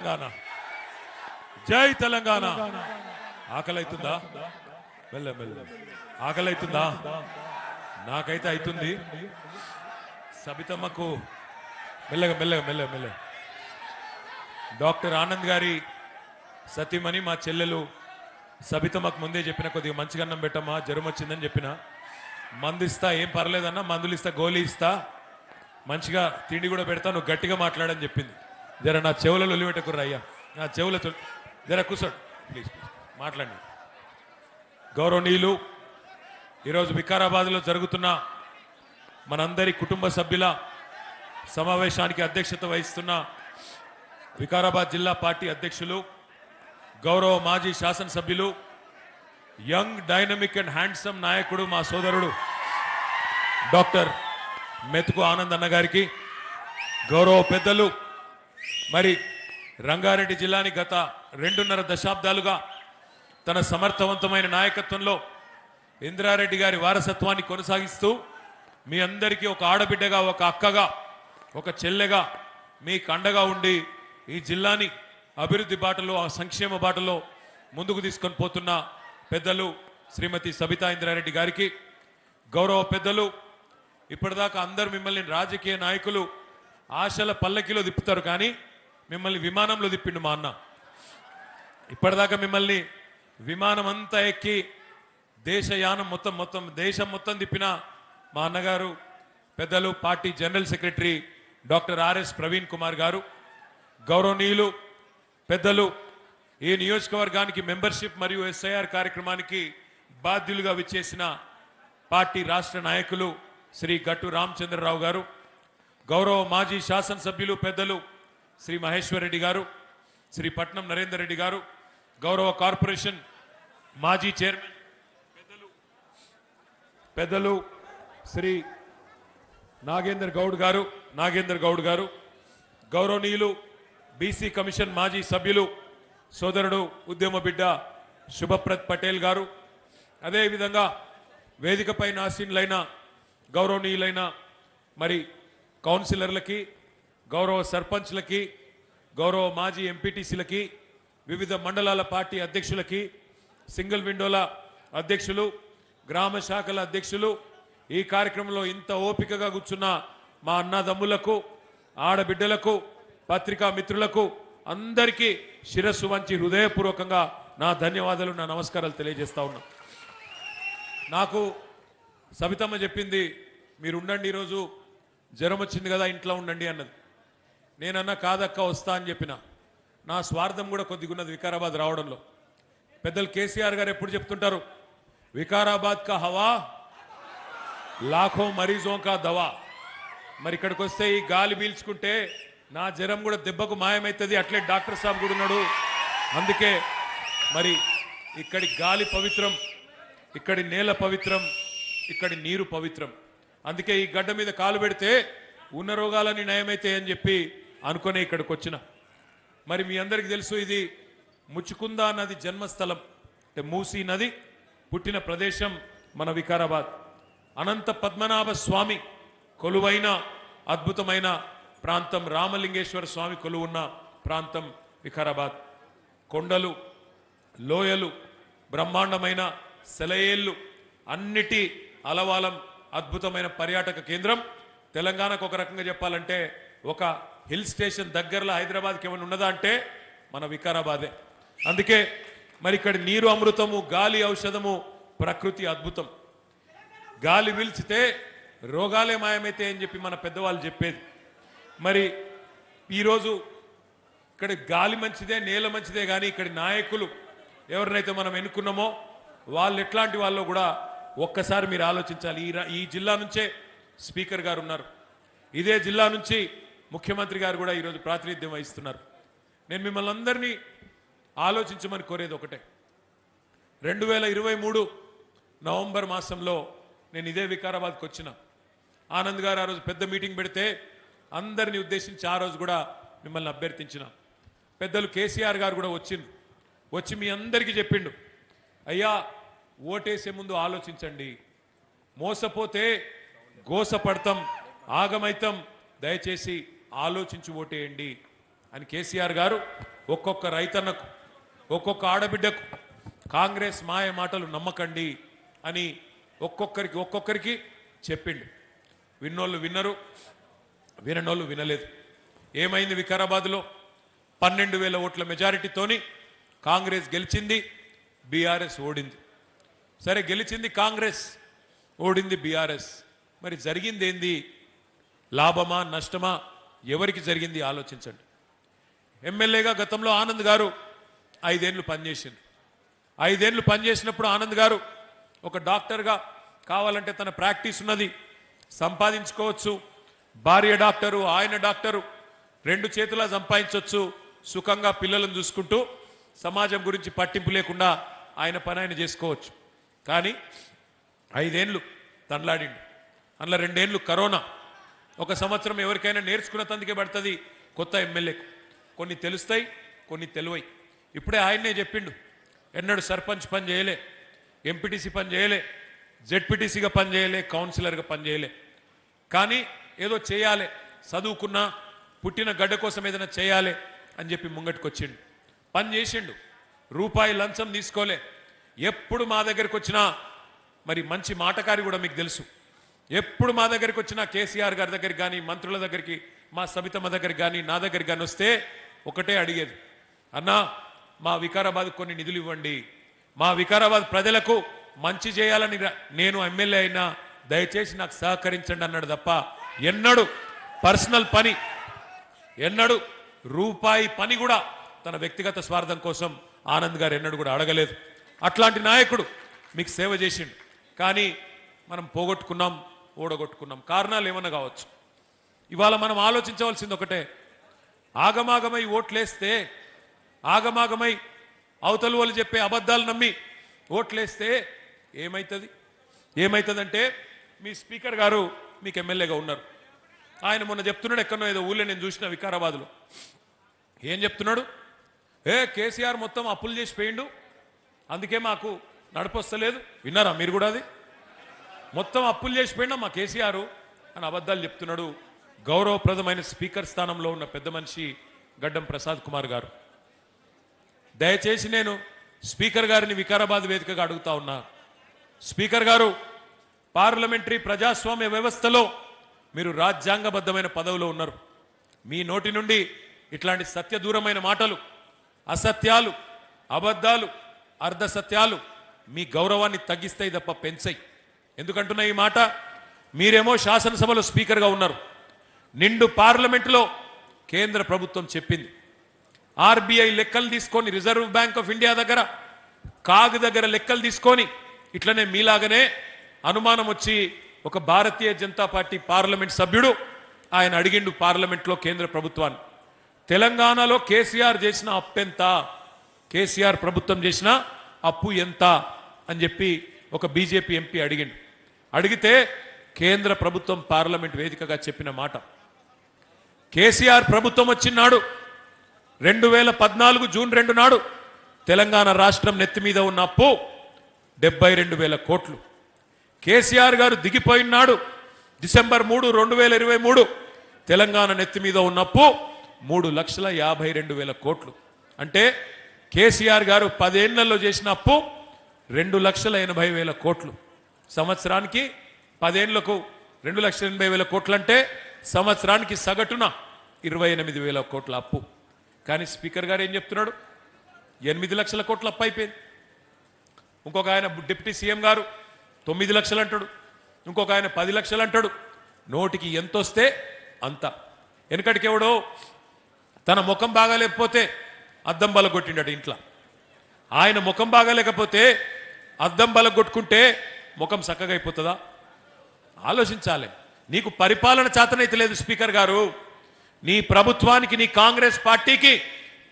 తెలంగాణ జై తెలంగాణ. ఆకలైతుందా? మెల్ల మెల్ల ఆకలైతుందా? నాకైతే అవుతుంది. సబితమ్మకు మెల్లగా మెల్లగా మెల్లగా మెల్లగా. డాక్టర్ ఆనంద్ గారి సతీమణి మా చెల్లెలు సబితమ్మకు ముందే చెప్పిన, కొద్దిగా మంచిగా అన్నం పెట్టమ్మా, జ్వరం వచ్చిందని చెప్పిన. మందు ఇస్తా, ఏం పర్లేదన్నా, మందులు ఇస్తా, గోళీ ఇస్తా, మంచిగా తిండి కూడా పెడతా, నువ్వు గట్టిగా మాట్లాడని చెప్పింది. జర నా చెవులలో ఒలిపెట్టకుర్రా అయ్యా, నా చెవులతో జర కూర్చోండి ప్లీజ్, మాట్లాడండి. గౌరవనీయులు, ఈరోజు వికారాబాద్లో జరుగుతున్న మనందరి కుటుంబ సభ్యుల సమావేశానికి అధ్యక్షత వహిస్తున్న వికారాబాద్ జిల్లా పార్టీ అధ్యక్షులు, గౌరవ మాజీ శాసనసభ్యులు, యంగ్ డైనమిక్ అండ్ హ్యాండ్సమ్ నాయకుడు మా సోదరుడు డాక్టర్ మెతుకు ఆనంద్ అన్న గారికి, గౌరవ పెద్దలు, మరి రంగారెడ్డి జిల్లాని గత 2.5 దశాబ్దాలుగా తన సమర్థవంతమైన నాయకత్వంలో ఇంద్రారెడ్డి గారి వారసత్వాన్ని కొనసాగిస్తూ మీ అందరికీ ఒక ఆడబిడ్డగా, ఒక అక్కగా, ఒక చెల్లెగా మీకు అండగా ఉండి ఈ జిల్లాని అభివృద్ధి బాటలో, ఆ సంక్షేమ బాటలో ముందుకు తీసుకొని పోతున్న పెద్దలు శ్రీమతి సబితా ఇంద్రారెడ్డి గారికి, గౌరవ పెద్దలు, ఇప్పటిదాకా అందరూ మిమ్మల్ని రాజకీయ నాయకులు ఆశల పల్లకిలో తిప్పుతారు, కానీ మిమ్మల్ని విమానంలో తిప్పిండు మా అన్న. ఇప్పటిదాకా మిమ్మల్ని విమానం అంతా ఎక్కి దేశయానం దేశం మొత్తం తిప్పిన మా అన్నగారు పెద్దలు party general secretary doctor RS Praveen Kumar గారు, గౌరవనీయులు పెద్దలు, ఈ నియోజకవర్గానికి మెంబర్షిప్ మరియు ఎస్ఐఆర్ కార్యక్రమానికి బాధ్యులుగా విచ్చేసిన పార్టీ రాష్ట్ర నాయకులు శ్రీ గట్టు రామచంద్రరావు గారు, గౌరవ మాజీ శాసనసభ్యులు పెద్దలు శ్రీ మహేశ్వర్ రెడ్డి గారు, శ్రీ పట్నం నరేందర్ రెడ్డి గారు, గౌరవ కార్పొరేషన్ మాజీ చైర్మన్ పెద్దలు శ్రీ నాగేందర్ గౌడ్ గారు, గౌరవనీయులు బీసీ కమిషన్ మాజీ సభ్యులు సోదరుడు ఉద్యమ బిడ్డ శుభప్రద్ పటేల్ గారు, అదేవిధంగా వేదికపై ఆసీనులైన గౌరవనీయులైన మరి కౌన్సిలర్లకి, గౌరవ సర్పంచ్లకి, గౌరవ మాజీ ఎంపీటీసీలకి, వివిధ మండలాల పార్టీ అధ్యక్షులకి, సింగిల్ విండోల అధ్యక్షులు, గ్రామ శాఖల అధ్యక్షులు, ఈ కార్యక్రమంలో ఇంత ఓపికగా కూర్చున్న మా అన్నదమ్ములకు, ఆడబిడ్డలకు, పత్రికా మిత్రులకు అందరికీ శిరస్సు వంచి హృదయపూర్వకంగా నా ధన్యవాదాలు, నా నమస్కారాలు తెలియజేస్తా ఉన్నా. నాకు సబితమ్మ చెప్పింది, మీరు ఉండండి, ఈరోజు జ్వరం వచ్చింది కదా ఇంట్లో ఉండండి అన్నది. నేనన్నా కాదక్క వస్తా అని చెప్పిన. నా స్వార్థం కూడా కొద్దిగా ఉన్నది వికారాబాద్ రావడంలో. పెద్దలు కేసీఆర్ గారు ఎప్పుడు చెప్తుంటారు, వికారాబాద్ కా హవా లాఖో మరీజోం కా దవా. మరి ఇక్కడికి వస్తే ఈ గాలి పీల్చుకుంటే నా జ్వరం కూడా దెబ్బకు మాయమవుతుంది, అట్లే డాక్టర్ సాబ్ కూడా ఉన్నాడు. అందుకే మరి ఇక్కడి గాలి పవిత్రం, ఇక్కడి నేల పవిత్రం, ఇక్కడి నీరు పవిత్రం. అందుకే ఈ గడ్డ మీద కాలు పెడితే ఉన్న రోగాలని నయమైతాయి అని చెప్పి అనుకునే ఇక్కడికి వచ్చిన. మరి మీ అందరికీ తెలుసు, ఇది ముచ్చుకుందా నది జన్మస్థలం, అంటే మూసీ నది పుట్టిన ప్రదేశం మన వికారాబాద్. అనంత పద్మనాభ స్వామి కొలువైన అద్భుతమైన ప్రాంతం, రామలింగేశ్వర స్వామి కొలువున్న ప్రాంతం వికారాబాద్. కొండలు, లోయలు, బ్రహ్మాండమైన సెలయేళ్ళు, అన్నిటి అలవాలం అద్భుతమైన పర్యాటక కేంద్రం. తెలంగాణకు ఒక రకంగా చెప్పాలంటే ఒక హిల్ స్టేషన్ దగ్గరలో హైదరాబాద్కి ఏమైనా ఉన్నదా అంటే మన వికారాబాదే. అందుకే మరి ఇక్కడ నీరు అమృతము, గాలి ఔషధము, ప్రకృతి అద్భుతం. గాలి పీల్చితే రోగాలే మాయమైతే అని చెప్పి మన పెద్దవాళ్ళు చెప్పేది. మరి ఈరోజు ఇక్కడ గాలి మంచిదే, నేల మంచిదే, కానీ ఇక్కడి నాయకులు ఎవరినైతే మనం ఎన్నుకున్నామో వాళ్ళు ఎట్లాంటి వాళ్ళు కూడా ఒక్కసారి మీరు ఆలోచించాలి. ఈ జిల్లా నుంచే స్పీకర్ గారు ఉన్నారు, ఇదే జిల్లా నుంచి ముఖ్యమంత్రి గారు కూడా ఈరోజు ప్రాతినిధ్యం వహిస్తున్నారు. నేను మిమ్మల్ని అందరినీ ఆలోచించమని కోరేది ఒకటే. 2023 నవంబర్ మాసంలో నేను ఇదే వికారాబాద్కి వచ్చిన. ఆనంద్ గారు ఆ రోజు పెద్ద మీటింగ్ పెడితే అందరినీ ఉద్దేశించి ఆ రోజు కూడా మిమ్మల్ని అభ్యర్థించిన. పెద్దలు కేసీఆర్ గారు కూడా వచ్చి మీ అందరికీ చెప్పిండు, అయ్యా ఓటేసే ముందు ఆలోచించండి, మోసపోతే గోసపడతాం, ఆగమైతం, దయచేసి ఆలోచించి ఓటేయండి అని కేసీఆర్ గారు ఒక్కొక్క రైతన్నకు ఒక్కొక్క ఆడబిడ్డకు కాంగ్రెస్ మాయ మాటలు నమ్మకండి అని ఒక్కొక్కరికి చెప్పిండు. విన్నోళ్ళు విన్నరు, విననోళ్ళు వినలేదు. ఏమైంది? వికారాబాద్లో 12,000 ఓట్ల మెజారిటీతోని కాంగ్రెస్ గెలిచింది, బీఆర్ఎస్ ఓడింది. సరే, గెలిచింది కాంగ్రెస్, ఓడింది బీఆర్ఎస్. మరి జరిగింది ఏంది? లాభమా నష్టమా? ఎవరికి జరిగింది ఆలోచించండి. ఎమ్మెల్యేగా గతంలో ఆనంద్ గారు 5 ఏళ్ళు పనిచేసిండు. 5 ఏళ్ళు పనిచేసినప్పుడు ఆనంద్ గారు ఒక డాక్టర్గా కావాలంటే తన ప్రాక్టీస్ ఉన్నది, సంపాదించుకోవచ్చు. భార్య డాక్టరు, ఆయన డాక్టరు, 2 చేతులా సంపాదించవచ్చు. సుఖంగా పిల్లలను చూసుకుంటూ సమాజం గురించి పట్టింపు లేకుండా ఆయన పని ఆయన చేసుకోవచ్చు. కానీ 5 ఏళ్ళు తనలాడిండు. అందులో 2 ఏళ్ళు కరోనా. 1 సంవత్సరం ఎవరికైనా నేర్చుకున్న తందుకే పడుతుంది కొత్త ఎమ్మెల్యేకు. కొన్ని తెలుస్తాయి, కొన్ని తెలివై. ఇప్పుడే ఆయన్నే చెప్పిండు, ఎన్నడూ సర్పంచ్ పని చేయలే, ఎంపీటీసీ పని చేయలే, జెడ్పీటీసీగా పని చేయలే, కౌన్సిలర్గా పని చేయలే. కానీ ఏదో చేయాలి, చదువుకున్నా, పుట్టిన గడ్డ కోసం ఏదైనా చేయాలి అని చెప్పి ముంగటికి వచ్చిండు. పని చేసిండు, రూపాయి లంచం తీసుకోలే. ఎప్పుడు మా దగ్గరికి వచ్చినా, మరి మంచి మాటకారి కూడా మీకు తెలుసు, ఎప్పుడు మా దగ్గరికి వచ్చినా కేసీఆర్ గారి దగ్గరికి కానీ, మంత్రుల దగ్గరికి, మా సబితమ్మ దగ్గరికి కానీ, నా దగ్గరికి కానీ వస్తే ఒకటే అడిగేది, అన్నా మా వికారాబాద్ కొన్ని నిధులు ఇవ్వండి, మా వికారాబాద్ ప్రజలకు మంచి చేయాలని నేను ఎమ్మెల్యే అయినా దయచేసి నాకు సహకరించండి అన్నాడు తప్ప ఎన్నడూ పర్సనల్ పని, ఎన్నడూ రూపాయి పని కూడా తన వ్యక్తిగత స్వార్థం కోసం ఆనంద్ గారు ఎన్నడూ కూడా అడగలేదు. అట్లాంటి నాయకుడు మీకు సేవ చేసిండు. కానీ మనం పోగొట్టుకున్నాం, ఓడగొట్టుకున్నాం. కారణాలు ఏమన్నా కావచ్చు. ఇవాళ మనం ఆలోచించవలసింది ఒకటే, ఆగమాగమై ఓట్లేస్తే, ఆగమాగమై అవతల వాళ్ళు చెప్పే అబద్ధాలు నమ్మి ఓట్లేస్తే ఏమవుతుంది? ఏమవుతుందంటే, మీ స్పీకర్ గారు మీకు ఎమ్మెల్యేగా ఉన్నారు. ఆయన మొన్న చెప్తున్నాడు, ఎక్కడో ఏదో ఊళ్ళో నేను చూసిన వికారాబాద్లో, ఏం చెప్తున్నాడు? కేసీఆర్ మొత్తం అప్పులు చేసి పోయిండు, అందుకే మాకు నడపొస్తలేదు. విన్నారా మీరు కూడా? అది మొత్తం అప్పులు చేసి పోయినా మా కేసీఆర్ అని అబద్ధాలు చెప్తున్నాడు గౌరవప్రదమైన స్పీకర్ స్థానంలో ఉన్న పెద్ద మనిషి గడ్డం ప్రసాద్ కుమార్ గారు. దయచేసి నేను స్పీకర్ గారిని వికారాబాద్ వేదికగా అడుగుతా ఉన్నా, స్పీకర్ గారు, పార్లమెంటరీ ప్రజాస్వామ్య వ్యవస్థలో మీరు రాజ్యాంగబద్ధమైన పదవిలో ఉన్నారు. మీ నోటి నుండి ఇట్లాంటి సత్యదూరమైన మాటలు, అసత్యాలు, అబద్ధాలు, అర్ధసత్యాలు మీ గౌరవాన్ని తగ్గిస్తాయి తప్ప పెంచాయి. ఎందుకంటున్నా ఈ మాట? మీరేమో శాసనసభలో స్పీకర్గా ఉన్నారు, నిండు పార్లమెంటులో కేంద్ర ప్రభుత్వం చెప్పింది, ఆర్బీఐ లెక్కలు తీసుకొని, రిజర్వ్ బ్యాంక్ ఆఫ్ ఇండియా దగ్గర, కాగ్ దగ్గర లెక్కలు తీసుకొని, ఇట్లనే మీలాగనే అనుమానం వచ్చి ఒక భారతీయ జనతా పార్టీ పార్లమెంట్ సభ్యుడు ఆయన అడిగిండు పార్లమెంట్లో కేంద్ర ప్రభుత్వాన్ని, తెలంగాణలో కేసీఆర్ చేసిన అప్పు ఎంత, కేసీఆర్ ప్రభుత్వం చేసిన అప్పు ఎంత అని చెప్పి ఒక బీజేపీ ఎంపీ అడిగిండు. అడిగితే కేంద్ర ప్రభుత్వం పార్లమెంట్ వేదికగా చెప్పిన మాట, కేసీఆర్ ప్రభుత్వం వచ్చినాడు 2014 జూన్ 2 నాడు తెలంగాణ రాష్ట్రం నెత్తి మీద ఉన్న అప్పు 72,000 కోట్లు. కేసీఆర్ గారు దిగిపోయినాడు డిసెంబర్ 3, 2023 తెలంగాణ నెత్తి మీద ఉన్న అప్పు 3,52,000 కోట్లు. అంటే కేసీఆర్ గారు 10 ఏళ్లలో చేసిన అప్పు 2,80,000 కోట్లు. సంవత్సరానికి 10 ఏళ్లకు 2,80,000 కోట్లు అంటే సంవత్సరానికి సగటున 28,000 కోట్ల అప్పు. కానీ స్పీకర్ గారు ఏం చెప్తున్నాడు? 8 లక్షల కోట్ల అప్పు అయిపోయింది. ఇంకొక ఆయన డిప్యూటీ సీఎం గారు 9 లక్షలు అంటాడు, ఇంకొక ఆయన 10 లక్షలు అంటాడు. నోటికి ఎంత వస్తే అంత. వెనకటికి ఎవడో తన ముఖం బాగాలేకపోతే అద్దం బలగొట్టిండట ఇంట్లో. ఆయన ముఖం బాగాలేకపోతే అద్దం బలగొట్టుకుంటే ముఖం చక్కగా అయిపోతుందా? ఆలోచించాలి. నీకు పరిపాలన చేతనైతే లేదు స్పీకర్ గారు, నీ ప్రభుత్వానికి, నీ కాంగ్రెస్ పార్టీకి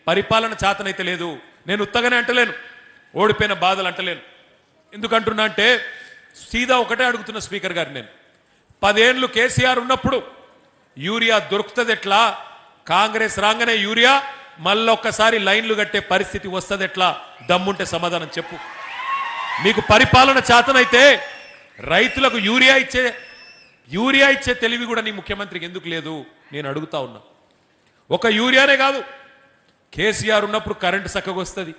పరిపాలన చేతనైతే లేదు. నేను ఉత్తగానే అంటలేను, ఓడిపోయిన బాధలు అంటలేను. ఎందుకంటున్నా అంటే సీదా ఒకటే అడుగుతున్న స్పీకర్ గారు, నేను 10 ఏళ్ళు కేసీఆర్ ఉన్నప్పుడు యూరియా దొరుకుతుంది ఎట్లా? కాంగ్రెస్ రాగానే యూరియా మళ్ళొక్కసారి లైన్లు కట్టే పరిస్థితి వస్తుంది ఎట్లా? దమ్ముంటే సమాధానం చెప్పు. మీకు పరిపాలన చేతనైతే రైతులకు యూరియా ఇచ్చే తెలివి కూడా నీ ముఖ్యమంత్రికి ఎందుకు లేదు? నేను అడుగుతా ఉన్నా. ఒక యూరియానే కాదు, కేసీఆర్ ఉన్నప్పుడు కరెంటు చక్కగా వస్తుంది,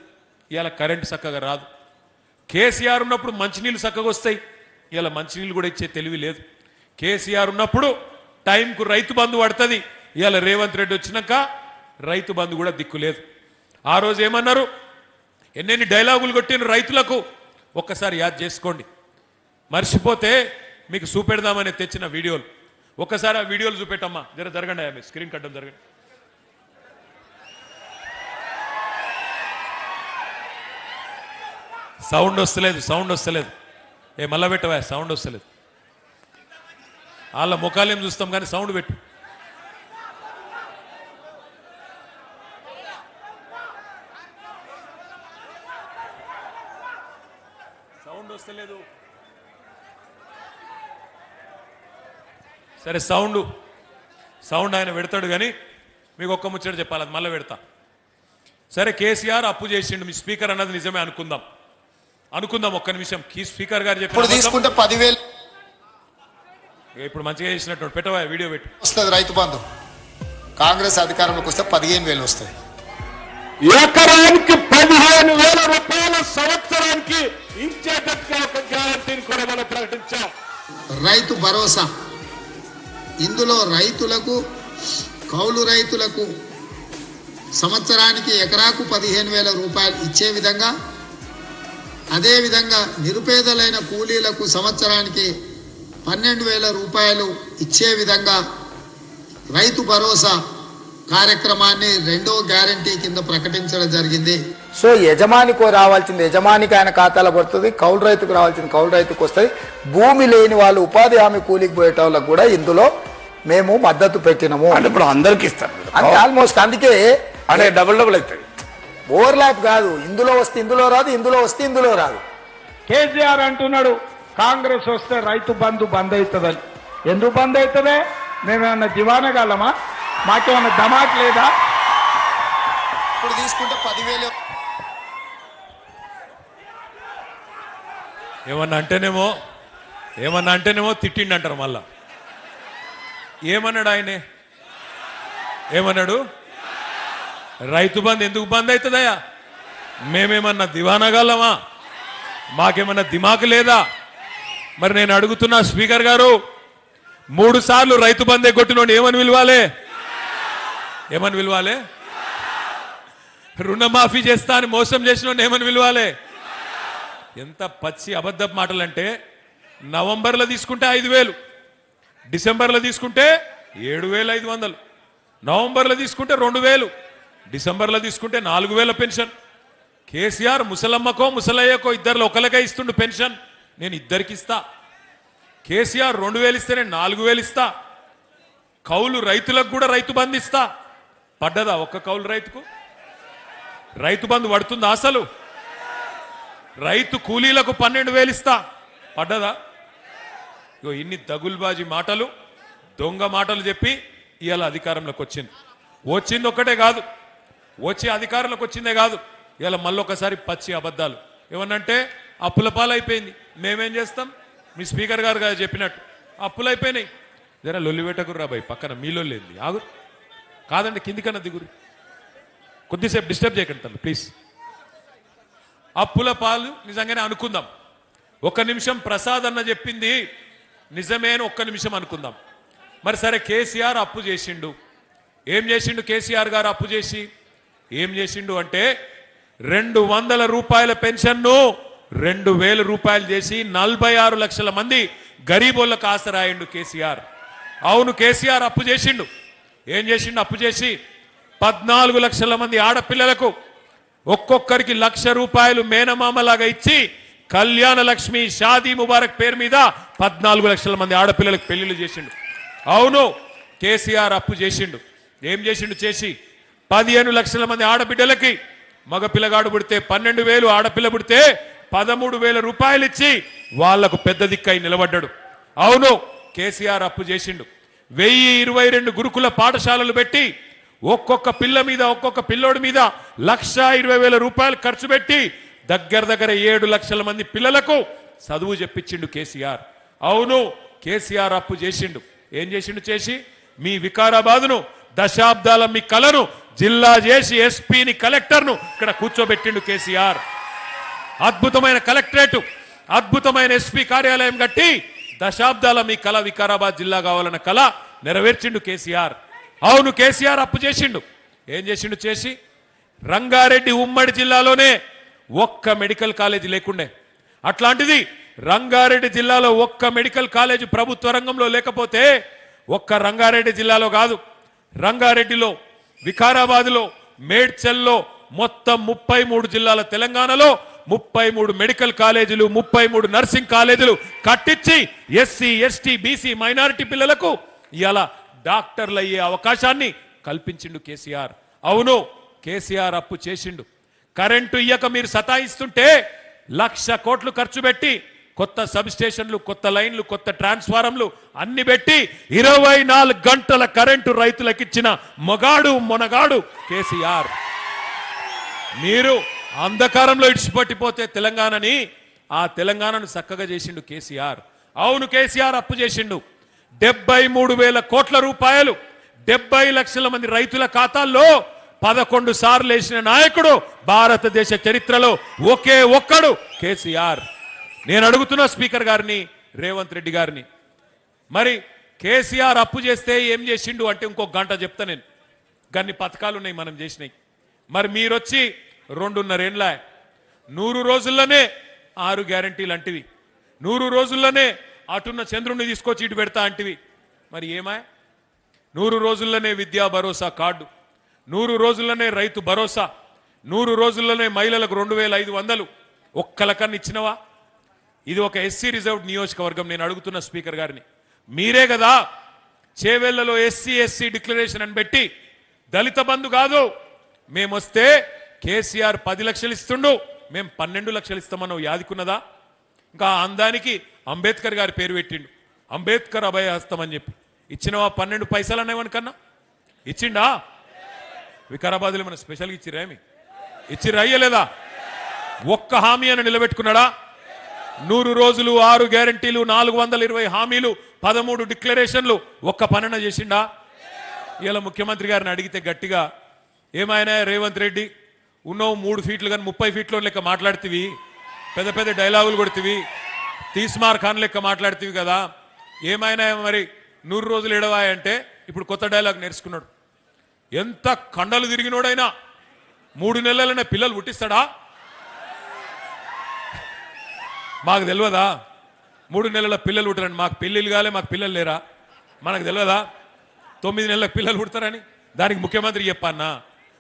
ఇవాళ కరెంటు చక్కగా రాదు. కేసీఆర్ ఉన్నప్పుడు మంచినీళ్ళు చక్కగా వస్తాయి, ఇవాళ మంచినీళ్ళు కూడా ఇచ్చే తెలివి లేదు. కేసీఆర్ ఉన్నప్పుడు టైంకు రైతు బంధు పడుతుంది, ఇవాళ రేవంత్ రెడ్డి వచ్చినాక రైతు బంధు కూడా దిక్కు లేదు. ఆ రోజు ఏమన్నారు, ఎన్నెన్ని డైలాగులు కొట్టిన రైతులకు ఒక్కసారి యాద్ చేసుకోండి. మర్చిపోతే మీకు చూపెడదామని తెచ్చిన వీడియోలు ఒక్కసారి ఆ వీడియోలు చూపెట్టమ్మా. జరగండి ఆమె స్క్రీన్ కట్టడం జరగండి. సౌండ్ వస్తలేదు. మళ్ళా పెట్టవా, సౌండ్ వస్తలేదు. వాళ్ళ ముఖాలేం చూస్తాం కానీ సౌండ్ పెట్టు. సౌండ్ వస్తలేదు. సరే సౌండ్ ఆయన పెడతాడు కానీ మీకు ఒక్క ముచ్చట చెప్పాలి, అది మళ్ళీ పెడతా. సరే కేసీఆర్ అప్పు చేసిండు, మీ స్పీకర్ అన్నది నిజమే అనుకుందాం. ఒక్క నిమిషం. స్పీకర్ గారు చెప్పారు తీసుకుంటే 10,000 ఇప్పుడు మంచిగా చేసినట్టు పెట్టవా, వీడియో పెట్టు. వస్తుంది రైతు బంధు. కాంగ్రెస్ అధికారంలోకి వస్తే 15,000 వస్తుంది. ఎకరానికి 15,000 రూపాయల సంవత్సరానికి ఇచ్చేటట్టుగా ఒక గ్యారంటీని కూడా మనం ప్రకటించాం. రైతు భరోసా, ఇందులో రైతులకు, కౌలు రైతులకు సంవత్సరానికి ఎకరాకు 15,000 రూపాయలు ఇచ్చే విధంగా, అదేవిధంగా నిరుపేదలైన కూలీలకు సంవత్సరానికి 12,000 రూపాయలు ఇచ్చే విధంగా రైతు భరోసా కార్యక్రమాన్ని రెండో గ్యారంటీ కింద ప్రకటించడం జరిగింది. సో యజమానికి రావాల్సింది యజమానికి ఆయన ఖాతాలో పడుతుంది, కౌలు రైతుకు రావాల్సింది కౌలు రైతుకు వస్తుంది. భూమి లేని వాళ్ళు, ఉపాధి హామీ కూలికి పోయేటోళ్ళకు కూడా ఇందులో మేము మద్దతు పెట్టినాము. అంటే ఇప్పుడు అందరికి ఇస్తారు అంటే ఆల్మోస్ట్, అందుకే అంటే డబుల్ అవుతుంది. ఓవర్లాప్ కాదు, ఇందులో వస్తే ఇందులో రాదు, ఇందులో వస్తే ఇందులో రాదు. కేసీఆర్ అంటున్నాడు కాంగ్రెస్ వస్తే రైతు బంధు బంద్ అవుతుందని. ఎందుకు బంద్ అవుతుందే? మేమేమన్నా దివానగలమా? మాకేమన్నా దమాక్ లేదా? ఇప్పుడు తీసుకుంటే 10,000 ఏమన్నా అంటేనేమో తిట్టిండి అంటారు. మళ్ళా ఏమన్నాడు ఆయనే? ఏమన్నాడు? రైతు బంధు ఎందుకు బంద్ అవుతుందయ్యా? మేమేమన్నా దివానగలమా? మాకేమన్నా దిమాకు లేదా? మరి నేను అడుగుతున్నా స్పీకర్ గారు, 3 సార్లు రైతు బందే కొట్టినోడు ఏమని విలువాలే? రుణమాఫీ చేస్తా అని మోసం చేసినోడు ఏమని విలువాలే? ఎంత పచ్చి అబద్ధపు మాటలంటే, నవంబర్లో తీసుకుంటే 5,000, డిసెంబర్లో తీసుకుంటే 7,500, నవంబర్లో తీసుకుంటే 2,000, డిసెంబర్లో తీసుకుంటే 4,000 పెన్షన్. కేసీఆర్ ముసలమ్మకో ముసలయ్యకో ఇద్దరిలో ఒకరికే ఇస్తుండు పెన్షన్. నేను ఇద్దరికి ఇస్తా. కేసీఆర్ 2,000 ఇస్తే నేను 4,000 ఇస్తా. కౌలు రైతులకు కూడా రైతు బంధు ఇస్తా. పడ్డదా ఒక్క కౌలు రైతుకు? రైతు బంధు పడుతుందా అసలు? రైతు కూలీలకు 12,000 ఇస్తా. పడ్డదా? ఇగో ఇన్ని దగుల్బాజీ మాటలు, దొంగ మాటలు చెప్పి ఇవాళ అధికారంలోకి వచ్చింది ఒక్కటే కాదు, వచ్చి అధికారంలోకి వచ్చిందే కాదు, ఇవాళ మళ్ళొకసారి పచ్చి అబద్ధాలు. ఏమన్నంటే అప్పుల పాలైపోయింది. మేమేం చేస్తాం? మీ స్పీకర్ గారు కదా చెప్పినట్టు అప్పులు అయిపోయినాయి. జరా లొల్లి పెట్టకుర్రా బాయ్, పక్కన మీలో లేదు. ఆగురు కాదండి, కిందికన్నా దిగురు, కొద్దిసేపు డిస్టర్బ్ చేయకండి తను ప్లీజ్. అప్పుల పాలు నిజంగానే అనుకుందాం. 1 నిమిషం ప్రసాద్ అన్న చెప్పింది నిజమే అని 1 నిమిషం అనుకుందాం. మరి సరే, కేసీఆర్ అప్పు చేసిండు. ఏం చేసిండు కేసీఆర్ గారు? అప్పు చేసి ఏం చేసిండు అంటే 200 రూపాయల పెన్షన్ను 2,000 రూపాయలు చేసి 46 లక్షల మంది గరీబోళ్ళకు ఆసరాయిండు కేసీఆర్. అవును, కేసీఆర్ అప్పు చేసిండు. ఏం చేసిండు? అప్పు చేసి 14 లక్షల మంది ఆడపిల్లలకు ఒక్కొక్కరికి 1,00,000 రూపాయలు మేనమామలాగా ఇచ్చి కళ్యాణ లక్ష్మి షాదీ ముబారక్ పేరు మీద 14 లక్షల మంది ఆడపిల్లలకు పెళ్లిళ్ళు చేసిండు. అవును, కేసీఆర్ అప్పు చేసిండు. ఏం చేసిండు? చేసి 15 లక్షల మంది ఆడబిడ్డలకి, మగ పిల్లగాడు పుడితే 12,000, ఆడపిల్ల పుడితే 13,000 రూపాయలు ఇచ్చి వాళ్లకు పెద్ద దిక్కై నిలబడ్డాడు. అవును, కేసీఆర్ అప్పు చేసిండు. 1022 గురుకుల పాఠశాలలు పెట్టి ఒక్కొక్క పిల్ల మీద, ఒక్కొక్క పిల్లోడి మీద 1,20,000 రూపాయలు ఖర్చు పెట్టి దగ్గర 7 లక్షల మంది పిల్లలకు చదువు చెప్పించిండు కేసీఆర్. అవును, కేసీఆర్ అప్పు చేసిండు. ఏం చేసిండు? చేసి మీ వికారాబాదును దశాబ్దాల మీ కలను జిల్లా చేసి ఎస్పీని కలెక్టర్ను ఇక్కడ కూర్చోబెట్టిండు కేసీఆర్. అద్భుతమైన కలెక్టరేట్, అద్భుతమైన ఎస్పీ కార్యాలయం కట్టి దశాబ్దాల మీ కళ వికారాబాద్ జిల్లా కావాలన్న కళ నెరవేర్చిండు కేసీఆర్. అవును, కేసీఆర్ అప్పు చేసిండు. ఏం చేసిండు? చేసి రంగారెడ్డి ఉమ్మడి జిల్లాలోనే ఒక్క మెడికల్ కాలేజీ లేకుండే. అట్లాంటిది రంగారెడ్డి జిల్లాలో ఒక్క మెడికల్ కాలేజీ ప్రభుత్వ రంగంలో లేకపోతే, ఒక్క రంగారెడ్డి జిల్లాలో కాదు, రంగారెడ్డిలో, వికారాబాద్లో, మేడ్చల్లో, మొత్తం 33 జిల్లాల తెలంగాణలో 33 మెడికల్ కాలేజీలు, 33 నర్సింగ్ కాలేజీలు కట్టించి ఎస్సీ, ఎస్టీ, బీసీ, మైనారిటీ పిల్లలకు ఇలా డాక్టర్లు అయ్యే అవకాశాన్ని కల్పించిండు కేసీఆర్. అవును, కేసీఆర్ అప్పు చేసిండు. కరెంటు ఇయ్యక మీరు సతాయిస్తుంటే 1,00,000 కోట్లు ఖర్చు పెట్టి కొత్త సబ్ స్టేషన్లు, కొత్త లైన్లు, కొత్త ట్రాన్స్ఫారంలు అన్ని పెట్టి 24 గంటల కరెంటు రైతులకు ఇచ్చిన మొనగాడు కేసీఆర్. మీరు అంధకారంలో ఇడిచిపట్టిపోతే తెలంగాణని, ఆ తెలంగాణను చక్కగా చేసిండు కేసీఆర్. అవును, కేసీఆర్ అప్పు చేసిండు. 73,000 కోట్ల రూపాయలు 70 లక్షల మంది రైతుల ఖాతాల్లో 11 సార్లు వేసిన నాయకుడు భారతదేశ చరిత్రలో ఒకే ఒక్కడు కేసీఆర్. నేను అడుగుతున్నా స్పీకర్ గారిని, రేవంత్ రెడ్డి గారిని, మరి కేసీఆర్ అప్పు చేస్తే ఏం చేసిండు అంటే ఇంకో గంట చెప్తా నేను. గన్ని పథకాలు ఉన్నాయి మనం చేసినాయి. మరి మీరొచ్చి 2.5 ఏళ్ళ 100 రోజుల్లోనే 6 గ్యారంటీలు అంటివి, 100 రోజుల్లోనే అటున్న చంద్రుణ్ణి తీసుకొచ్చి ఇటు పెడతా అంటివి. మరి ఏమా? 100 రోజుల్లోనే విద్యా భరోసా కార్డు, 100 రోజుల్లోనే రైతు భరోసా, 100 రోజుల్లోనే మహిళలకు 2,500 ఒక్కలకన్నా ఇచ్చినవా? ఇది ఒక ఎస్సీ రిజర్వ్డ్ నియోజకవర్గం. నేను అడుగుతున్న స్పీకర్ గారిని, మీరే కదా చేవెళ్లలో ఎస్సీ డిక్లరేషన్ అని పెట్టి దళిత బంధు కాదు, మేమొస్తే కేసీఆర్ 10 లక్షలు ఇస్తుండు, మేము 12 లక్షలు ఇస్తామన్నావు, యాదికున్నదా? ఇంకా అందానికి అంబేద్కర్ గారి పేరు పెట్టిండు, అంబేద్కర్ అభయ హస్తం అని చెప్పి. ఇచ్చినవా 12 పైసలు అనేవనికన్నా? ఇచ్చిండా? వికారాబాద్లో మన స్పెషల్గా ఇచ్చిరా? ఏమి ఇచ్చిరా? అయ్యలేదా? ఒక్క హామీ అని నిలబెట్టుకున్నాడా? 100 రోజులు, 6 గ్యారంటీలు, 420 హామీలు, 13 డిక్లరేషన్లు, ఒక్క పనన చేసిండా? ఇలా ముఖ్యమంత్రి గారిని అడిగితే గట్టిగా, ఏమైనా రేవంత్ రెడ్డి ఉన్నావు 3 ఫీట్లు కానీ 30 ఫీట్లో లెక్క మాట్లాడుతీవి, పెద్ద పెద్ద డైలాగులు కొడుతీవి, తీస్మార్ ఖాన్ లెక్క మాట్లాడుతీవి కదా, ఏమైనా మరి 100 రోజులు ఎడవాయంటే ఇప్పుడు కొత్త డైలాగ్ నేర్చుకున్నాడు. ఎంత కండలు తిరిగినోడైనా 3 నెలలనే పిల్లలు పుట్టిస్తాడా? మాకు తెలియదా? 3 నెలల పిల్లలు పుట్టారని. మాకు పెళ్ళిళ్ళు కాలే, మాకు పిల్లలు లేరా? మనకు తెలియదా 9 నెలలకు పిల్లలు పుడతారని? దానికి ముఖ్యమంత్రి చెప్పన్నా?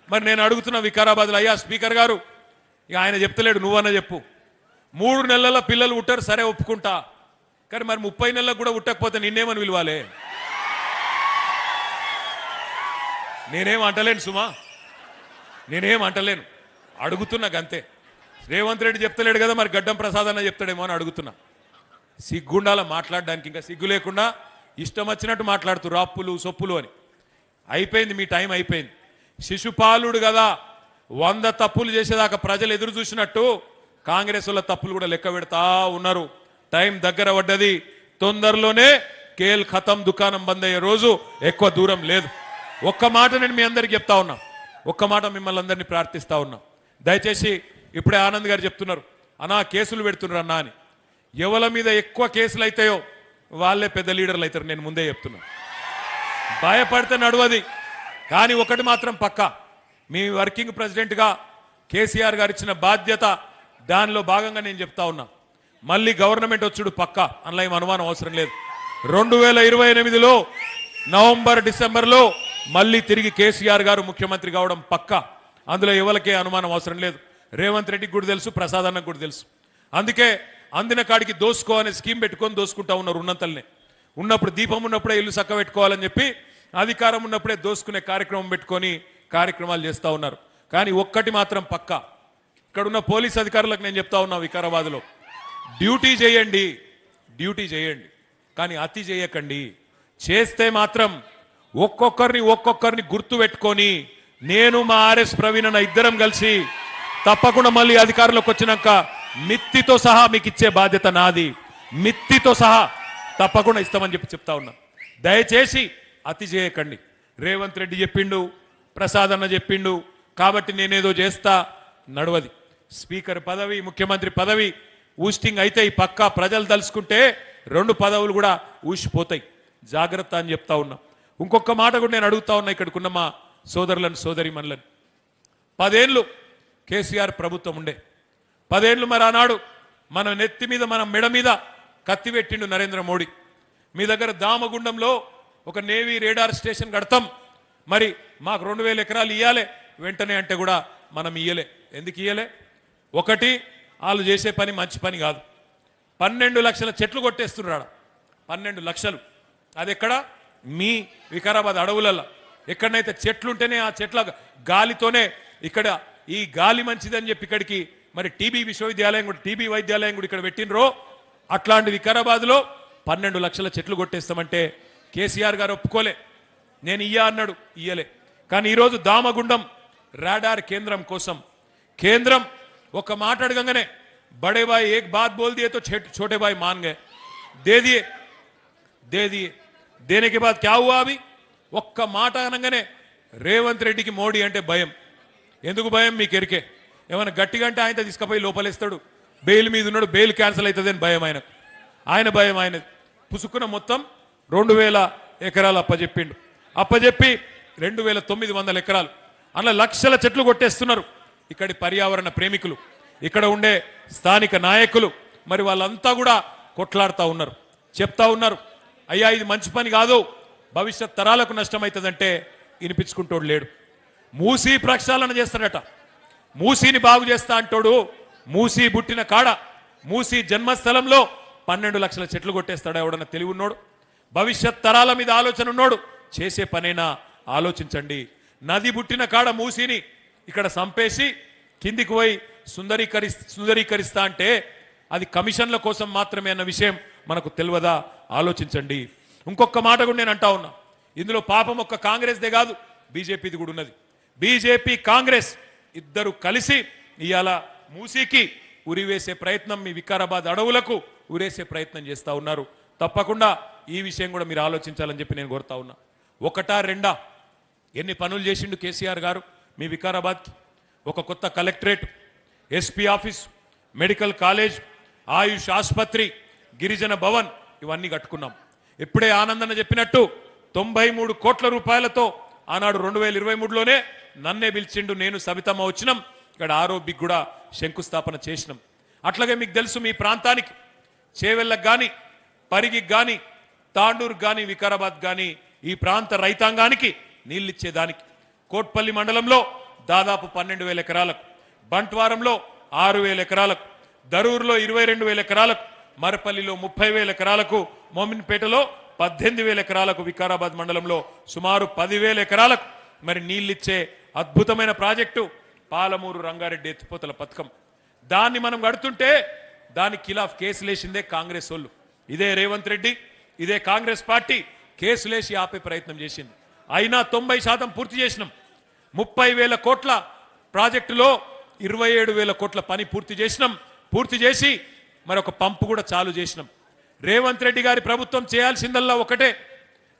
మరి నేను అడుగుతున్న వికారాబాద్లో, అయ్యా స్పీకర్ గారు, ఇక ఆయన చెప్తలేడు, నువ్వన్నా చెప్పు. 3 నెలల పిల్లలు పుట్టారు, సరే ఒప్పుకుంటా, కానీ మరి 30 నెలలకు కూడా పుట్టకపోతే నిన్నేమని విలువాలే? నేనేం అంటలేను సుమా, నేనేం అంటలేను, అడుగుతున్నా గంతే. రేవంత్ రెడ్డి చెప్తలేడు కదా, మరి గడ్డం ప్రసాద్ అన్న చెప్తాడేమో అని అడుగుతున్నా. సిగ్గుండాల మాట్లాడడానికి, ఇంకా సిగ్గు లేకుండా ఇష్టం వచ్చినట్టు మాట్లాడుతూ రాప్పులు సొప్పులు అని. అయిపోయింది, మీ టైం అయిపోయింది. శిశుపాలుడు కదా 100 తప్పులు చేసేదాకా ప్రజలు ఎదురు చూసినట్టు కాంగ్రెస్ వాళ్ళ తప్పులు కూడా లెక్క పెడతా ఉన్నారు. టైం దగ్గర పడ్డది. తొందరలోనే కేల్ ఖతం దుకాణం బంద్ అయ్యే రోజు ఎక్కువ దూరం లేదు. ఒక్క మాట నేను మీ అందరికి చెప్తా ఉన్నా, ఒక్క మాట మిమ్మల్ని అందరినీ ప్రార్థిస్తా ఉన్నా. దయచేసి ఇప్పుడే ఆనంద్ గారు చెప్తున్నారు, అన్నా కేసులు పెడుతున్నారు అన్నా అని. ఎవరి మీద ఎక్కువ కేసులు అవుతాయో వాళ్ళే పెద్ద లీడర్లు అవుతారు. నేను ముందే చెప్తున్నా, భయపడితే నడవది. కానీ ఒకటి మాత్రం పక్కా, మీ వర్కింగ్ ప్రెసిడెంట్గా కేసీఆర్ గారు ఇచ్చిన బాధ్యత, దానిలో భాగంగా నేను చెప్తా ఉన్నా, మళ్ళీ గవర్నమెంట్ వచ్చుడు పక్కా, అందులో ఏం అనుమానం అవసరం లేదు. 2028లో నవంబర్ డిసెంబర్లో మళ్ళీ తిరిగి కేసీఆర్ గారు ముఖ్యమంత్రి కావడం పక్కా, అందులో ఎవరికే అనుమానం అవసరం లేదు. రేవంత్ రెడ్డికి కూడా తెలుసు, ప్రసాద్ అన్నకు కూడా తెలుసు. అందుకే అందిన కాడికి దోసుకో అనే స్కీమ్ పెట్టుకొని దోసుకుంటా ఉన్నారు. ఉన్నంతల్నే ఉన్నప్పుడు, దీపం ఉన్నప్పుడే ఇల్లు చక్క పెట్టుకోవాలని చెప్పి, అధికారం ఉన్నప్పుడే దోసుకునే కార్యక్రమం పెట్టుకొని కార్యక్రమాలు చేస్తూ ఉన్నారు. కానీ ఒక్కటి మాత్రం పక్కా, ఇక్కడున్న పోలీస్ అధికారులకు నేను చెప్తా ఉన్నా, వికారాబాద్లో డ్యూటీ చేయండి, డ్యూటీ చేయండి, కానీ అతి చేయకండి. చేస్తే మాత్రం ఒక్కొక్కరిని గుర్తు పెట్టుకొని, నేను మా ఆర్ఎస్ ప్రవీణ్ అన్న ఇద్దరం కలిసి తప్పకుండా మళ్ళీ అధికారంలోకి వచ్చినాక మిత్తితో సహా మీకు ఇచ్చే బాధ్యత నాది. మిత్తితో సహా తప్పకుండా ఇస్తామని చెప్తా ఉన్నా. దయచేసి అతి చేయకండి. రేవంత్ రెడ్డి చెప్పిండు, ప్రసాద్ అన్న చెప్పిండు కాబట్టి నేనేదో చేస్తా నడవది. స్పీకర్ పదవి, ముఖ్యమంత్రి పదవి ఊస్టింగ్ అయితే ఈ పక్కా ప్రజలు తలుసుకుంటే 2 పదవులు కూడా ఊసిపోతాయి. జాగ్రత్త అని చెప్తా ఉన్నా. ఇంకొక మాట కూడా నేను అడుగుతా ఉన్నా ఇక్కడికున్న మా సోదరులను సోదరిమణులను. 10 ఏళ్ళు కేసీఆర్ ప్రభుత్వం ఉండే, 10 ఏళ్ళు మరి ఆనాడు మన నెత్తి మీద మన మెడ మీద కత్తి పెట్టిండు నరేంద్ర మోడీ. మీ దగ్గర దామగుండంలో ఒక నేవీ రేడార్ స్టేషన్ కడతాం, మరి మాకు 2000 ఎకరాలు ఇయ్యాలి వెంటనే అంటే కూడా మనం ఇయ్యలే. ఎందుకు ఇయ్యలే? ఒకటి, వాళ్ళు చేసే పని మంచి పని కాదు. 12 లక్షల చెట్లు కొట్టేస్తున్నాడు. 12 లక్షలు అది ఎక్కడ? మీ వికారాబాద్ అడవులలో ఎక్కడనైతే చెట్లుంటేనే ఆ చెట్ల గాలితోనే ఇక్కడ ఈ గాలి మంచిదని చెప్పి ఇక్కడికి మరి టీబీ విశ్వవిద్యాలయం కూడా, టీబీ వైద్యాలయం కూడా ఇక్కడ పెట్టినరో అట్లాంటి వికారాబాద్లో 12 లక్షల చెట్లు కొట్టేస్తామంటే కేసీఆర్ గారు ఒప్పుకోలే. నేను ఇయ్యా అన్నాడు, ఇయ్యలే. కానీ ఈరోజు దామగుండం రాడార్ కేంద్రం కోసం కేంద్రం ఒక మాట అడగంగానే బడే బాయ్ ఏక్ బాత్ బోల్ దియే తో छोटे भाई मान गए, दे दिए देने के बाद क्या हुआ? अभी ఒక్క మాట అనగానే రేవంత్ రెడ్డికి మోడీ అంటే భయం. ఎందుకు భయం? మీకు ఎరికే. ఏమైనా గట్టిగా అంటే ఆయన తీసుకుపోయి లోపలేస్తాడు, బెయిల్ మీద ఉన్నాడు, బెయిల్ క్యాన్సిల్ అవుతుంది అని భయం ఆయనకు. భయం ఆయనది. పుసుకున్న మొత్తం 2000 ఎకరాలు అప్పచెప్పిండు. అప్పచెప్పి 2900 ఎకరాలు అలా లక్షల చెట్లు కొట్టేస్తున్నారు. ఇక్కడి పర్యావరణ ప్రేమికులు, ఇక్కడ ఉండే స్థానిక నాయకులు మరి వాళ్ళంతా కూడా కొట్లాడుతూ ఉన్నారు, చెప్తా ఉన్నారు, అయ్యా ఇది మంచి పని కాదు, భవిష్యత్ తరాలకు నష్టమవుతుందంటే వినిపించుకుంటోడు లేడు. మూసీ ప్రక్షాళన చేస్తాడట, మూసీని బాగు చేస్తా అంటోడు. మూసీ పుట్టిన కాడ, మూసీ జన్మస్థలంలో 12 లక్షల చెట్లు కొట్టేస్తాడు ఎవడన్నా తెలివి ఉన్నోడు? భవిష్యత్ తరాల మీద ఆలోచన ఉన్నోడు చేసే పనైనా ఆలోచించండి. నది పుట్టిన కాడ మూసీని ఇక్కడ సంపేసి కిందికి పోయి సుందరీకరిస్తా అంటే అది కమిషన్ల కోసం మాత్రమే అన్న విషయం మనకు తెలియదా? ఆలోచించండి. ఇంకొక మాట కూడా నేను అంటా ఉన్నా, ఇందులో పాపం ఒక్క కాంగ్రెస్దే కాదు, బీజేపీది కూడా ఉన్నది. బీజేపీ కాంగ్రెస్ ఇద్దరు కలిసి ఇవాళ మూసీకి ఉరివేసే ప్రయత్నం, మీ వికారాబాద్ అడవులకు ఉరేసే ప్రయత్నం చేస్తూ ఉన్నారు. తప్పకుండా ఈ విషయం కూడా మీరు ఆలోచించాలని చెప్పి నేను కోరుతా ఉన్నా. 1, 2 ఎన్ని పనులు చేసిండు కేసీఆర్ గారు మీ వికారాబాద్కి? ఒక కొత్త collectorate, SP office, medical college, Ayush ఆసుపత్రి, గిరిజన భవన్ ఇవన్నీ కట్టుకున్నాం. ఇప్పుడే ఆనందన్న చెప్పినట్టు 93 కోట్ల రూపాయలతో ఆనాడు 2023లోనే నన్నే పిలిచిండు, నేను సబితమ్మ వచ్చినాం, ఇక్కడ ఆరోగ్యకి కూడా శంకుస్థాపన చేసినాం. అట్లాగే మీకు తెలుసు మీ ప్రాంతానికి చేవెళ్ళకు కానీ, పరిగికి కానీ, తాండూరుకు కానీ, వికారాబాద్ కానీ ఈ ప్రాంత రైతాంగానికి నీళ్ళిచ్చేదానికి కోట్పల్లి మండలంలో దాదాపు 12,000 ఎకరాలకు, బంట్వారంలో 6,000 ఎకరాలకు, దరూరులో 22,000 ఎకరాలకు, మరపల్లిలో 30,000 ఎకరాలకు, మోమిన్పేటలో 18,000 ఎకరాలకు, వికారాబాద్ మండలంలో సుమారు 10,000 ఎకరాలకు మరి నీళ్ళిచ్చే అద్భుతమైన ప్రాజెక్టు పాలమూరు రంగారెడ్డి ఎత్తిపోతల పథకం. దాన్ని మనం కడుతుంటే దానికి ఖిలాఫ్ కేసులేసిందే కాంగ్రెస్ వాళ్ళు. ఇదే రేవంత్ రెడ్డి, ఇదే కాంగ్రెస్ పార్టీ కేసులేసి ఆపే ప్రయత్నం చేసింది. అయినా 90% పూర్తి చేసినాం. 30,000 కోట్ల ప్రాజెక్టులో 27,000 కోట్ల పని పూర్తి చేసినాం. పూర్తి చేసి మరొక పంపు కూడా చాలు చేసినాం. రేవంత్ రెడ్డి గారి ప్రభుత్వం చేయాల్సిందల్లా ఒకటే,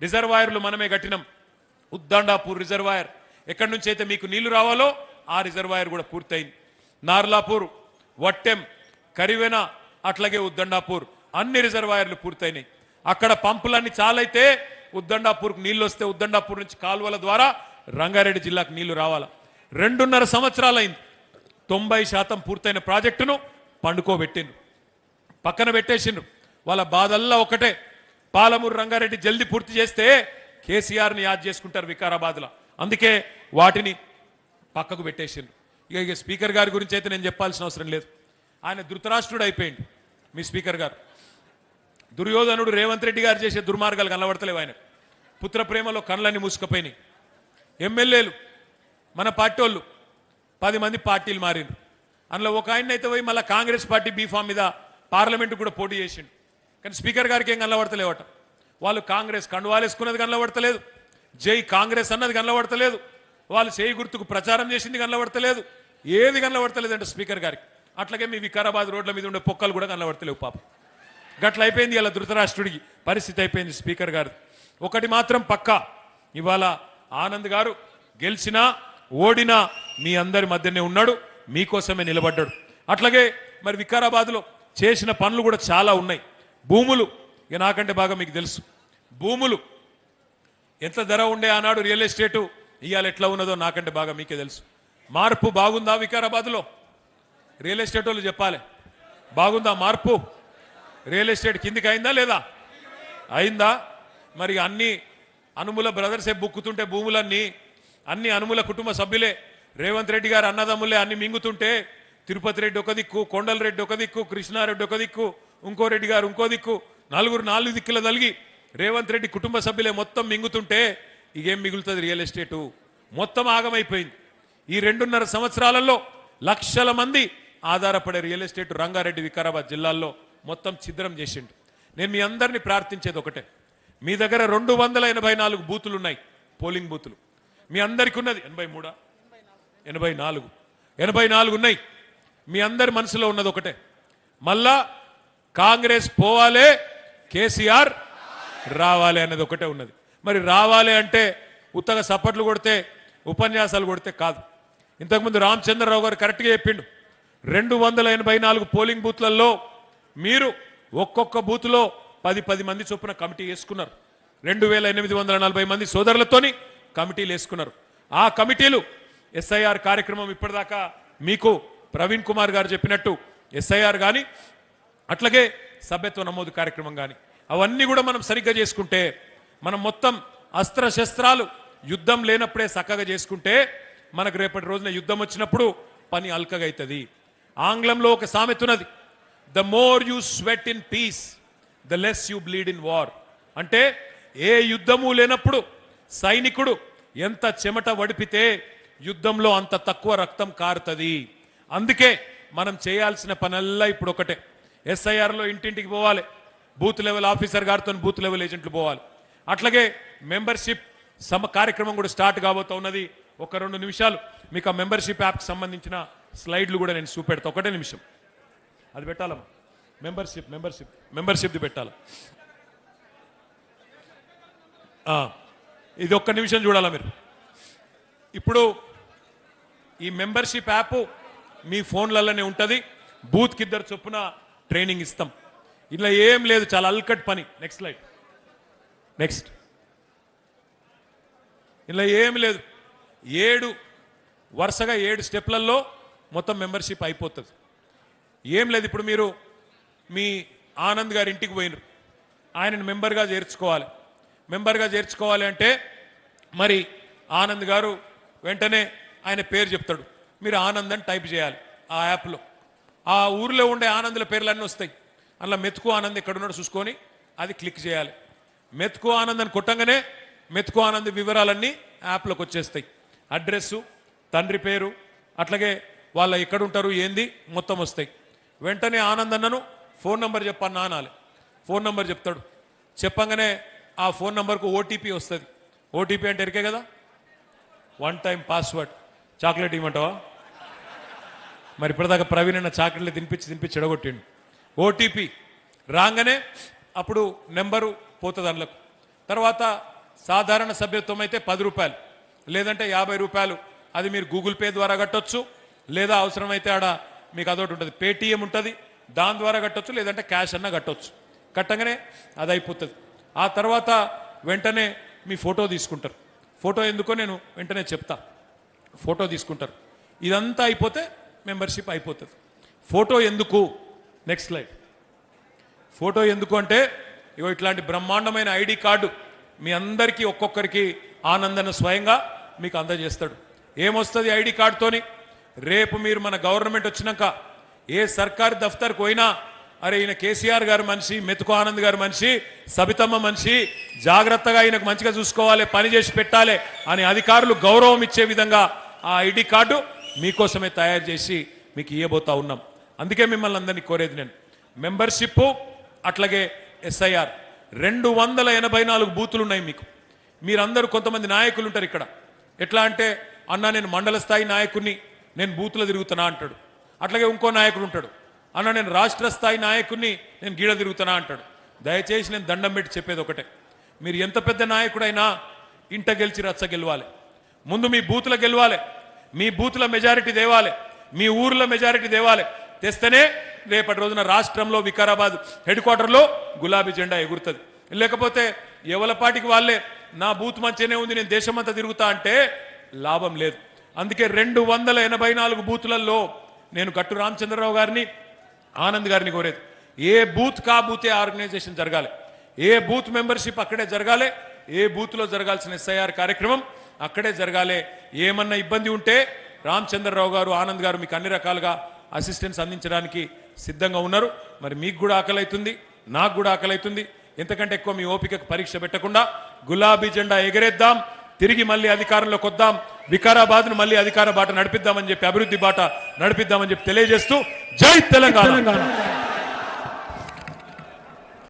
రిజర్వాయర్లు మనమే కట్టినాం. ఉద్దండాపూర్ రిజర్వాయర్ ఎక్కడి నుంచి అయితే మీకు నీళ్లు రావాలో ఆ రిజర్వాయర్ కూడా పూర్తయింది. నార్లాపూర్, వట్టెం, కరివెన అట్లాగే ఉద్దండాపూర్ అన్ని రిజర్వాయర్లు పూర్తయినాయి. అక్కడ పంపులన్నీ చాలైతే ఉద్దండాపూర్కు నీళ్లు వస్తే ఉద్దండాపూర్ నుంచి కాలువల ద్వారా రంగారెడ్డి జిల్లాకు నీళ్లు రావాలా. 2.5 సంవత్సరాలైంది. 90% పూర్తయిన ప్రాజెక్టును పండుకోబెట్టిండ్రు, పక్కన పెట్టేసిండ్రు. వాళ్ళ బాధల్లా ఒకటే, పాలమూరు రంగారెడ్డి జల్దీ పూర్తి చేస్తే కేసీఆర్ని యాద్ చేసుకుంటారు వికారాబాద్లో, అందుకే వాటిని పక్కకు పెట్టేసిండ్రు. ఇక స్పీకర్ గారి గురించి అయితే నేను చెప్పాల్సిన అవసరం లేదు. ఆయన ధృతరాష్ట్రుడు అయిపోయింది మీ స్పీకర్ గారు. దుర్యోధనుడు రేవంత్ రెడ్డి గారు చేసే దుర్మార్గాలు కనబడతలేవు. ఆయన పుత్ర ప్రేమలో కళ్ళని మూసుకుపోయినాయి. ఎమ్మెల్యేలు మన పార్టీ వాళ్ళు 10 మంది పార్టీలు మారిండ్రు. అందులో ఒక ఆయన అయితే పోయి మళ్ళీ కాంగ్రెస్ పార్టీ బీఫామ్ మీద పార్లమెంట్ కూడా పోటీ చేసిండు. కానీ స్పీకర్ గారికి ఏం కనబడతలేవట. వాళ్ళు కాంగ్రెస్ కండువాలేసుకున్నది కనబడతలేదు, జై కాంగ్రెస్ అన్నది కనబడతలేదు, వాళ్ళు చేయి గుర్తుకు ప్రచారం చేసింది కనబడతలేదు, ఏది కనబడతలేదు అంటే స్పీకర్ గారికి. అట్లాగే మీ వికారాబాద్ రోడ్ల మీద ఉండే పొక్కలు కూడా కనబడతలేవు పాపం. గట్ల అయిపోయింది ఇలా ధృతరాష్ట్రుడికి పరిస్థితి అయిపోయింది స్పీకర్ గారు. ఒకటి మాత్రం పక్కా, ఇవాళ ఆనంద్ గారు గెలిచినా ఓడినా మీ అందరి మధ్యనే ఉన్నాడు, మీకోసమే నిలబడ్డాడు. అట్లాగే మరి వికారాబాద్లో చేసిన పనులు కూడా చాలా ఉన్నాయి. భూములు ఇక నాకంటే బాగా మీకు తెలుసు. భూములు ఎంత ధర ఉండే ఆనాడు రియల్ ఎస్టేటు, ఇవాళ ఎట్లా ఉన్నదో నాకంటే బాగా మీకే తెలుసు. మార్పు బాగుందా వికారాబాద్లో? రియల్ ఎస్టేట్ వాళ్ళు చెప్పాలి, బాగుందా మార్పు? రియల్ ఎస్టేట్ కిందికి అయిందా లేదా? అయిందా? మరి అన్ని అనుముల బ్రదర్సే బుక్కుతుంటే భూములన్నీ అన్ని అనుముల కుటుంబ సభ్యులే, రేవంత్ రెడ్డి గారు అన్నదమ్ములే అన్ని మింగుతుంటే తిరుపతి రెడ్డి ఒక దిక్కు, కొండల రెడ్డి ఒక దిక్కు, కృష్ణారెడ్డి ఒక దిక్కు, ఇంకో రెడ్డి గారు ఇంకో దిక్కు, నలుగురు 4 దిక్కుల తలిగి రేవంత్ రెడ్డి కుటుంబ సభ్యులే మొత్తం మింగుతుంటే ఇకేం మిగులుతుంది? రియల్ ఎస్టేటు మొత్తం ఆగమైపోయింది. ఈ 2.5 సంవత్సరాలలో లక్షల మంది ఆధారపడే రియల్ ఎస్టేట్ రంగారెడ్డి వికారాబాద్ జిల్లాల్లో మొత్తం ఛిద్రం చేసిండు. నేను మీ అందరినీ ప్రార్థించేది ఒకటే, మీ దగ్గర 284 బూతులు ఉన్నాయి, పోలింగ్ బూతులు మీ అందరికి ఉన్నది. 83 84 ఉన్నాయి. మీ అందరి మనసులో ఉన్నది ఒకటే, మళ్ళా కాంగ్రెస్ పోవాలే, కేసీఆర్ రావాలి అనేది ఒకటే ఉన్నది. మరి రావాలి అంటే ఉత్తగా సప్పట్లు కొడితే ఉపన్యాసాలు కొడితే కాదు. ఇంతకుముందు రామచంద్రరావు గారు కరెక్ట్గా చెప్పిండు, 284 పోలింగ్ బూత్లలో మీరు ఒక్కొక్క బూత్లో 10 మంది చొప్పున కమిటీ వేసుకున్నారు. 2840 మంది సోదరులతోని కమిటీలు వేసుకున్నారు. ఆ కమిటీలు ఎస్ఐఆర్ కార్యక్రమం ఇప్పటిదాకా మీకు ప్రవీణ్ కుమార్ గారు చెప్పినట్టు ఎస్ఐఆర్ కానీ అట్లాగే సభ్యత్వ నమోదు కార్యక్రమం కానీ అవన్నీ కూడా మనం సరిగ్గా చేసుకుంటే, మనం మొత్తం అస్త్రశస్త్రాలు యుద్ధం లేనప్పుడే చక్కగా చేసుకుంటే మనకు రేపటి రోజున యుద్ధం వచ్చినప్పుడు పని అల్కగా అవుతుంది. ఆంగ్లంలో ఒక సామెత ఉన్నది, the more you sweat in peace the less you bleed in war. అంటే ఏ యుద్ధము లేనప్పుడు సైనికుడు ఎంత చెమట వడిపితే యుద్ధంలో అంత తక్కువ రక్తం కారుతుంది. అందుకే మనం చేయాల్సిన పనల్లా ఇప్పుడు ఒకటే, ఎస్ఐఆర్లో ఇంటింటికి పోవాలి, బూత్ లెవెల్ ఆఫీసర్ గారితో బూత్ లెవెల్ ఏజెంట్లు పోవాలి. అట్లాగే మెంబర్షిప్ కార్యక్రమం కూడా స్టార్ట్ కాబోతా ఉన్నది. ఒక 2 నిమిషాలు మీకు ఆ మెంబర్షిప్ యాప్కి సంబంధించిన స్లైడ్లు కూడా నేను చూపెడతా. ఒకటే నిమిషం అది పెట్టాలమ్మా. మెంబర్షిప్ది పెట్టాలి. ఇది ఒక్క నిమిషం చూడాలా మీరు. ఇప్పుడు ఈ మెంబర్షిప్ యాప్ మీ ఫోన్లలోనే ఉంటుంది. బూత్కి 2 చొప్పున ట్రైనింగ్ ఇస్తాం. ఇలా ఏం లేదు, చాలా అల్కట్ పని. Next slide. నెక్స్ట్. ఇలా ఏం లేదు, 7 వరుసగా 7 స్టెప్లలో మొత్తం మెంబర్షిప్ అయిపోతుంది. ఏం లేదు, ఇప్పుడు మీరు మీ ఆనంద్ గారి ఇంటికి పోయినారు, ఆయనను మెంబర్గా చేర్చుకోవాలి. మెంబర్గా చేర్చుకోవాలి అంటే మరి ఆనంద్ గారు వెంటనే ఆయన పేరు చెప్తాడు, మీరు ఆనంద్ అని టైప్ చేయాలి ఆ యాప్లో. ఆ ఊర్లో ఉండే ఆనందుల పేర్లన్నీ వస్తాయి. అందులో మెతుకు ఆనంద్ ఎక్కడున్నాడు చూసుకొని అది క్లిక్ చేయాలి. మెతుకు ఆనంద్ అని కొట్టంగానే మెతుకు ఆనంద్ వివరాలన్నీ యాప్లోకి వచ్చేస్తాయి. అడ్రస్సు, తండ్రి పేరు, అట్లాగే వాళ్ళ ఎక్కడుంటారు ఏంది మొత్తం వస్తాయి. వెంటనే ఆనంద్ అన్నను ఫోన్ నంబర్ చెప్పన్నా అనాలి. ఫోన్ నంబర్ చెప్తాడు. చెప్పంగానే ఆ ఫోన్ నంబర్కు ఓటీపీ వస్తుంది. ఓటీపీ అంటే ఎరికే కదా, 1 టైం పాస్వర్డ్. చాక్లెట్ ఇవ్వమంటావా? మరి ఇప్పటిదాకా ప్రవీణ్ అన్న చాక్లెట్లు తినిపించి చెడగొట్టిండు. ఓటీపీ రాగానే అప్పుడు నెంబరు పోతుంది అందులోకి. తర్వాత సాధారణ సభ్యత్వం అయితే 10 రూపాయలు, లేదంటే 50 రూపాయలు. అది మీరు గూగుల్ పే ద్వారా కట్టొచ్చు, లేదా అవసరమైతే ఆడ మీకు అదొకటి ఉంటుంది, పేటీఎం ఉంటుంది, దాని ద్వారా కట్టొచ్చు, లేదంటే క్యాష్ అన్న కట్టొచ్చు. కట్టంగానే అది అయిపోతుంది. ఆ తర్వాత వెంటనే మీ ఫోటో తీసుకుంటారు. ఫోటో ఎందుకో నేను వెంటనే చెప్తా. ఫోటో తీసుకుంటారు. ఇదంతా అయిపోతే మెంబర్షిప్ అయిపోతుంది. ఫోటో ఎందుకు? Next slide. ఫోటో ఎందుకు అంటే ఇగో ఇట్లాంటి బ్రహ్మాండమైన ఐడి కార్డు మీ అందరికీ ఒక్కొక్కరికి ఆనందన స్వయంగా మీకు అందజేస్తాడు. ఏమొస్తుంది ఐడి కార్డుతోని? రేపు మీరు మన గవర్నమెంట్ వచ్చినాక ఏ సర్కారు దఫ్తర్కి పోయినా, అరే ఈయన కేసీఆర్ గారు మనిషి, మెతుకు ఆనంద్ గారు మనిషి, సబితమ్మ మనిషి, జాగ్రత్తగా ఈయనకు మంచిగా చూసుకోవాలి, పని చేసి పెట్టాలి అని అధికారులు గౌరవం ఇచ్చే విధంగా ఆ ఐడి కార్డు మీకోసమే తయారు చేసి మీకు ఇవ్వబోతా ఉన్నాం. అందుకే మిమ్మల్ని అందరినీ కోరేది నేను, మెంబర్షిప్ అట్లాగే ఎస్ఐఆర్ 284 బూతులు ఉన్నాయి మీకు. మీరందరూ కొంతమంది నాయకులు ఉంటారు ఇక్కడ. ఎట్లా అంటే అన్న నేను మండల స్థాయి నాయకుడిని, నేను బూతులో తిరుగుతున్నా అంటాడు. అట్లాగే ఇంకో నాయకుడు ఉంటాడు, అన్న నేను రాష్ట్ర స్థాయి నాయకుడిని, నేను గీడ తిరుగుతున్నా అంటాడు. దయచేసి నేను దండం పెట్టి చెప్పేది ఒకటే, మీరు ఎంత పెద్ద నాయకుడైనా ఇంట గెలిచి రచ్చ గెలవాలి. ముందు మీ బూతుల గెలవాలి, మీ బూతుల మెజారిటీ తేవాలి, మీ ఊర్ల మెజారిటీ తేవాలి. తెస్తేనే రేపటి రోజున రాష్ట్రంలో వికారాబాద్ హెడ్ క్వార్టర్లో గులాబీ జెండా ఎగురుతుంది. లేకపోతే ఎవలపాటికి వాళ్ళే నా బూత్ మంచిగానే ఉంది నేను దేశమంతా తిరుగుతా అంటే లాభం లేదు. అందుకే 284 బూతులలో నేను గట్టు రామచంద్రరావు గారిని, ఆనంద్ గారిని కోరేది, ఏ బూత్ కా బూతే ఆర్గనైజేషన్ జరగాలి, ఏ బూత్ మెంబర్షిప్ అక్కడే జరగాలి, ఏ బూత్లో జరగాల్సిన SIR కార్యక్రమం అక్కడే జరగాలి. ఏమన్నా ఇబ్బంది ఉంటే రామచంద్రరావు గారు, ఆనంద్ గారు మీకు అన్ని రకాలుగా అసిస్టెన్స్ అందించడానికి సిద్ధంగా ఉన్నారు. మరి మీకు కూడా ఆకలి అవుతుంది, నాకు కూడా ఆకలి అవుతుంది. ఎంతకంటే ఎక్కువ మీ ఓపికకు పరీక్ష పెట్టకుండా గులాబీ జెండా ఎగరేద్దాం, తిరిగి మళ్ళీ అధికారంలోకి వద్దాం, వికారాబాద్ను మళ్ళీ అధికార బాట నడిపిద్దామని చెప్పి, అభివృద్ధి బాట నడిపిద్దామని చెప్పి తెలియజేస్తూ జై తెలంగాణ.